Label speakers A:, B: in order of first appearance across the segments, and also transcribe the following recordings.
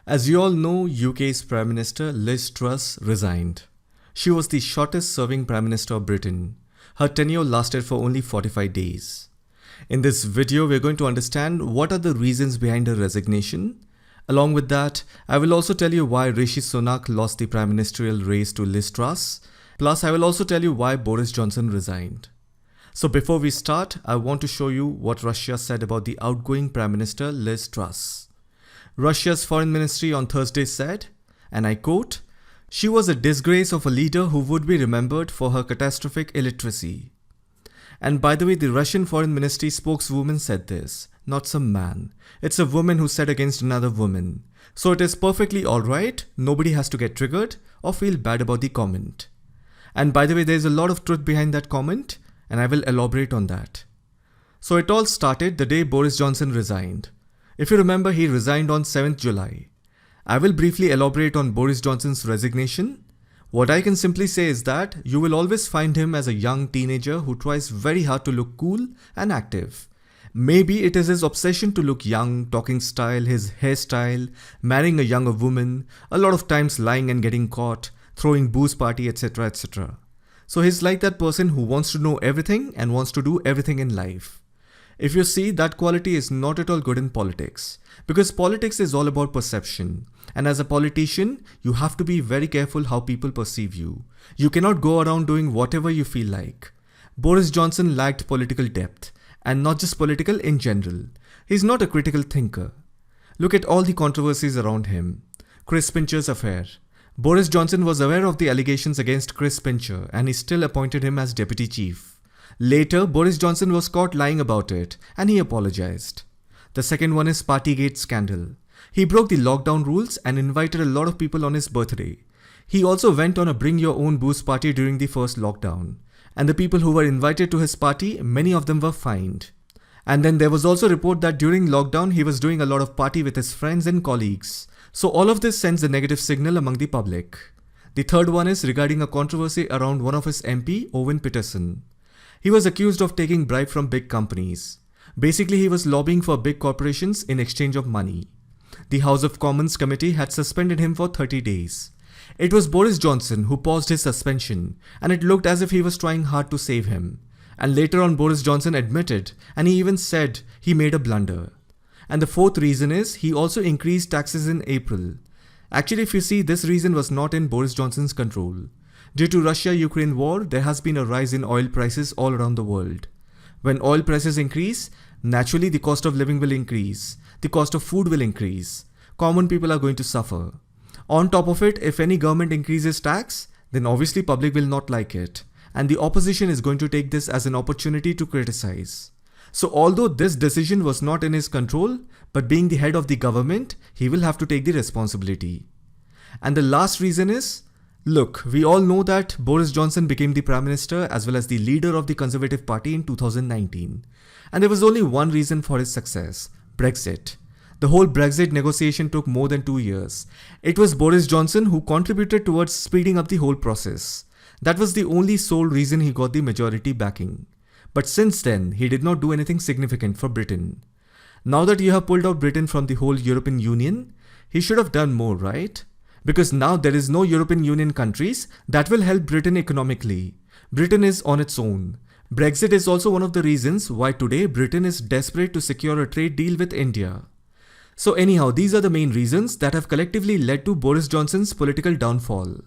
A: As you all know, UK's Prime Minister Liz Truss resigned. She was the shortest serving Prime Minister of Britain. Her tenure lasted for only 45 days. In this video, we're going to understand what are the reasons behind her resignation. Along with that, I will also tell you why Rishi Sunak lost the Prime Ministerial race to Liz Truss. Plus, I will also tell you why Boris Johnson resigned. So before we start, I want to show you what Russia said about the outgoing Prime Minister Liz Truss. Russia's foreign ministry on Thursday said, and I quote, "She was a disgrace of a leader who would be remembered for her catastrophic illiteracy." And by the way, the Russian foreign ministry spokeswoman said this, not some man. It's a woman who said against another woman. So it is perfectly alright, nobody has to get triggered or feel bad about the comment. And by the way, there is a lot of truth behind that comment, and I will elaborate on that. So it all started the day Boris Johnson resigned. If you remember, he resigned on 7th July. I will briefly elaborate on Boris Johnson's resignation. What I can simply say is that you will always find him as a young teenager who tries very hard to look cool and active. Maybe it is his obsession to look young, talking style, his hairstyle, marrying a younger woman, a lot of times lying and getting caught, throwing booze party, etc. etc. So he's like that person who wants to know everything and wants to do everything in life. If you see, that quality is not at all good in politics, because politics is all about perception, and as a politician, you have to be very careful how people perceive you. You cannot go around doing whatever you feel like. Boris Johnson lacked political depth, and not just political in general. He's not a critical thinker. Look at all the controversies around him. Chris Pincher's affair. Boris Johnson was aware of the allegations against Chris Pincher, and he still appointed him as deputy chief. Later, Boris Johnson was caught lying about it, and he apologized. The second one is Partygate Scandal. He broke the lockdown rules and invited a lot of people on his birthday. He also went on a bring your own booze party during the first lockdown. And the people who were invited to his party, many of them were fined. And then there was also a report that during lockdown, he was doing a lot of party with his friends and colleagues. So all of this sends a negative signal among the public. The third one is regarding a controversy around one of his MP, Owen Peterson. He was accused of taking bribe from big companies. Basically, he was lobbying for big corporations in exchange of money. The House of Commons committee had suspended him for 30 days. It was Boris Johnson who paused his suspension, and it looked as if he was trying hard to save him. And later on, Boris Johnson admitted, and he even said he made a blunder. And the fourth reason is he also increased taxes in April. Actually, if you see, this reason was not in Boris Johnson's control. Due to Russia-Ukraine war, there has been a rise in oil prices all around the world. When oil prices increase, naturally the cost of living will increase. The cost of food will increase. Common people are going to suffer. On top of it, if any government increases tax, then obviously public will not like it. And the opposition is going to take this as an opportunity to criticize. So although this decision was not in his control, but being the head of the government, he will have to take the responsibility. And the last reason is, look, we all know that Boris Johnson became the Prime Minister as well as the leader of the Conservative Party in 2019. And there was only one reason for his success: Brexit. The whole Brexit negotiation took more than 2 years. It was Boris Johnson who contributed towards speeding up the whole process. That was the only sole reason he got the majority backing. But since then, he did not do anything significant for Britain. Now that you have pulled out Britain from the whole European Union, he should have done more, right? Because now there is no European Union countries that will help Britain economically. Britain is on its own. Brexit is also one of the reasons why today Britain is desperate to secure a trade deal with India. So anyhow, these are the main reasons that have collectively led to Boris Johnson's political downfall.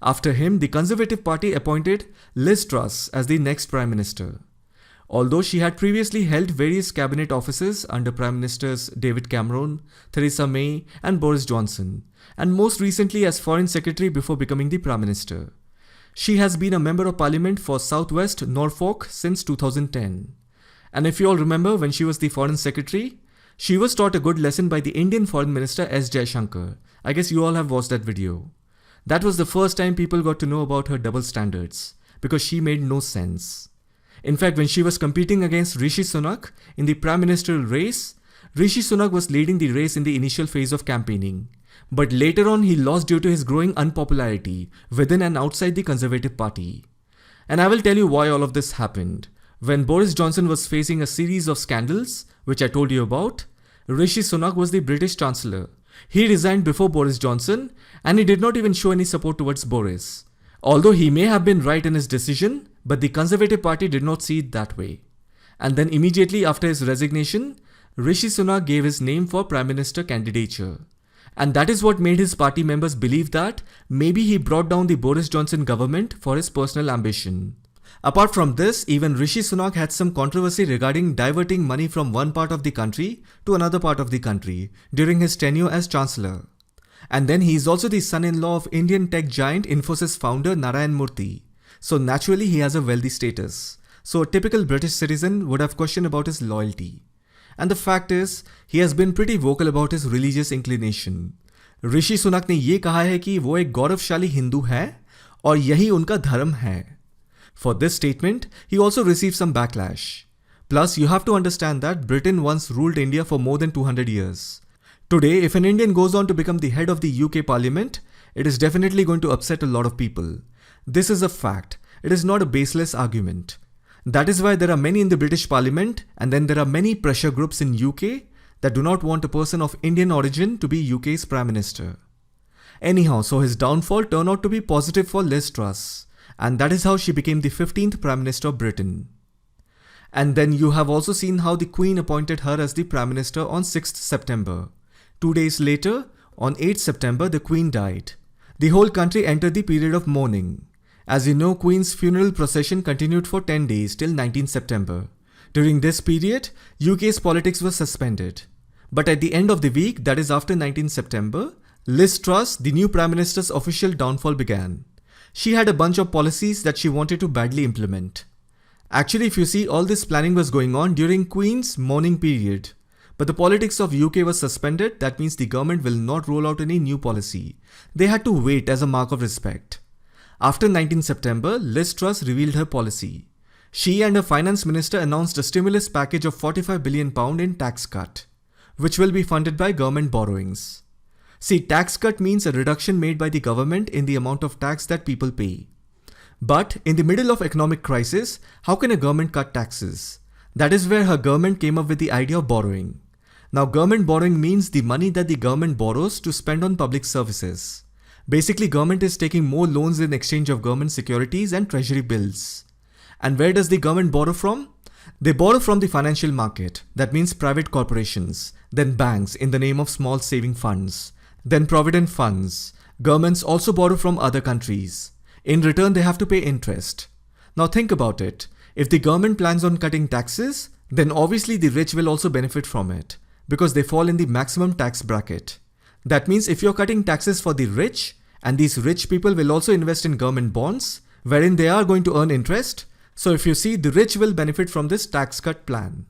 A: After him, the Conservative Party appointed Liz Truss as the next Prime Minister. Although she had previously held various cabinet offices under Prime Ministers David Cameron, Theresa May and Boris Johnson, and most recently as Foreign Secretary before becoming the Prime Minister. She has been a Member of Parliament for South West Norfolk since 2010. And if you all remember, when she was the Foreign Secretary, she was taught a good lesson by the Indian Foreign Minister S. Jaishankar. I guess you all have watched that video. That was the first time people got to know about her double standards, because she made no sense. In fact, when she was competing against Rishi Sunak in the Prime Ministerial race, Rishi Sunak was leading the race in the initial phase of campaigning. But later on, he lost due to his growing unpopularity within and outside the Conservative Party. And I will tell you why all of this happened. When Boris Johnson was facing a series of scandals, which I told you about, Rishi Sunak was the British Chancellor. He resigned before Boris Johnson and he did not even show any support towards Boris. Although he may have been right in his decision, but the Conservative Party did not see it that way. And then immediately after his resignation, Rishi Sunak gave his name for Prime Minister candidature. And that is what made his party members believe that maybe he brought down the Boris Johnson government for his personal ambition. Apart from this, even Rishi Sunak had some controversy regarding diverting money from one part of the country to another part of the country during his tenure as Chancellor. And then he is also the son-in-law of Indian tech giant Infosys founder Narayan Murthy. So naturally he has a wealthy status. So a typical British citizen would have questioned about his loyalty. And the fact is, he has been pretty vocal about his religious inclination. Rishi Sunak ने ये कहा है कि वो एक गौरवशाली हिंदू है और यही उनका धर्म है. For this statement, he also received some backlash. Plus, you have to understand that Britain once ruled India for more than 200 years. Today, if an Indian goes on to become the head of the UK Parliament, it is definitely going to upset a lot of people. This is a fact. It is not a baseless argument. That is why there are many in the British Parliament and then there are many pressure groups in UK that do not want a person of Indian origin to be UK's Prime Minister. Anyhow, so his downfall turned out to be positive for Liz Truss. And that is how she became the 15th Prime Minister of Britain. And then you have also seen how the Queen appointed her as the Prime Minister on 6th September. 2 days later, on 8th September, the Queen died. The whole country entered the period of mourning. As you know, Queen's funeral procession continued for 10 days till 19th September. During this period, UK's politics was suspended. But at the end of the week, that is after 19th September, Liz Truss, the new Prime Minister's official downfall began. She had a bunch of policies that she wanted to badly implement. Actually, if you see, all this planning was going on during Queen's mourning period. But the politics of UK was suspended, that means the government will not roll out any new policy. They had to wait as a mark of respect. After 19 September, Liz Truss revealed her policy. She and her finance minister announced a stimulus package of £45 billion in tax cut, which will be funded by government borrowings. See, tax cut means a reduction made by the government in the amount of tax that people pay. But in the middle of economic crisis, how can a government cut taxes? That is where her government came up with the idea of borrowing. Now, government borrowing means the money that the government borrows to spend on public services. Basically, government is taking more loans in exchange of government securities and treasury bills. And where does the government borrow from? They borrow from the financial market, that means private corporations, then banks in the name of small saving funds, then provident funds. Governments also borrow from other countries. In return, they have to pay interest. Now think about it. If the government plans on cutting taxes, then obviously the rich will also benefit from it, because they fall in the maximum tax bracket. That means if you're cutting taxes for the rich, and these rich people will also invest in government bonds, wherein they are going to earn interest. So if you see, the rich will benefit from this tax cut plan.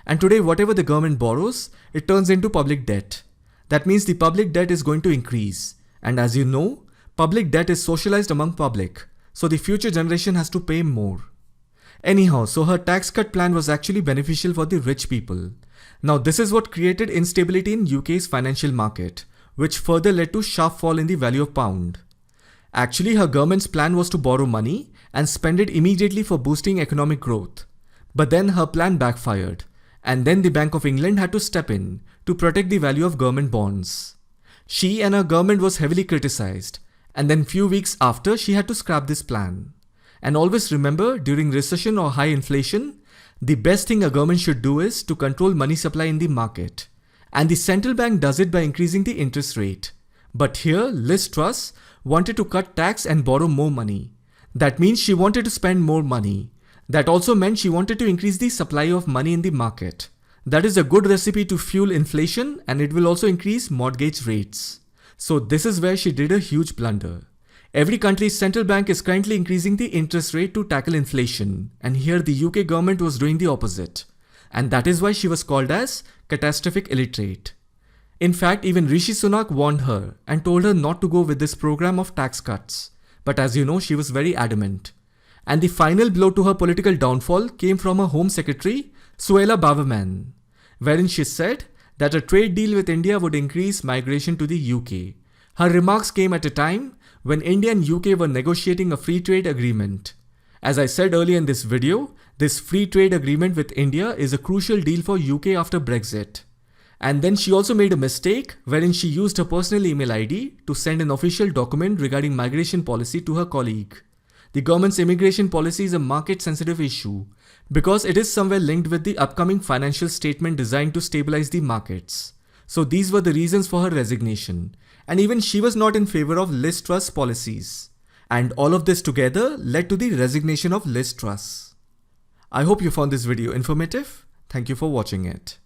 A: And today, whatever the government borrows, it turns into public debt. That means the public debt is going to increase. And as you know, public debt is socialized among public. So the future generation has to pay more. Anyhow, so her tax cut plan was actually beneficial for the rich people. Now this is what created instability in UK's financial market, which further led to sharp fall in the value of pound. Actually, her government's plan was to borrow money and spend it immediately for boosting economic growth. But then her plan backfired, and then the Bank of England had to step in to protect the value of government bonds. She and her government was heavily criticized, and then few weeks after she had to scrap this plan. And always remember, during recession or high inflation, the best thing a government should do is to control money supply in the market. And the central bank does it by increasing the interest rate. But here, Liz Truss wanted to cut tax and borrow more money. That means she wanted to spend more money. That also meant she wanted to increase the supply of money in the market. That is a good recipe to fuel inflation, and it will also increase mortgage rates. So this is where she did a huge blunder. Every country's central bank is currently increasing the interest rate to tackle inflation, and here the UK government was doing the opposite. And that is why she was called as catastrophic illiterate. In fact, even Rishi Sunak warned her and told her not to go with this program of tax cuts. But as you know, she was very adamant. And the final blow to her political downfall came from her Home Secretary, Suella Braverman, wherein she said that a trade deal with India would increase migration to the UK. Her remarks came at a time when India and UK were negotiating a free trade agreement. As I said earlier in this video, this free trade agreement with India is a crucial deal for UK after Brexit. And then she also made a mistake wherein she used her personal email ID to send an official document regarding migration policy to her colleague. The government's immigration policy is a market-sensitive issue because it is somewhere linked with the upcoming financial statement designed to stabilize the markets. So these were the reasons for her resignation. And even she was not in favor of Liz Truss policies. And all of this together led to the resignation of Liz Truss. I hope you found this video informative. Thank you for watching it.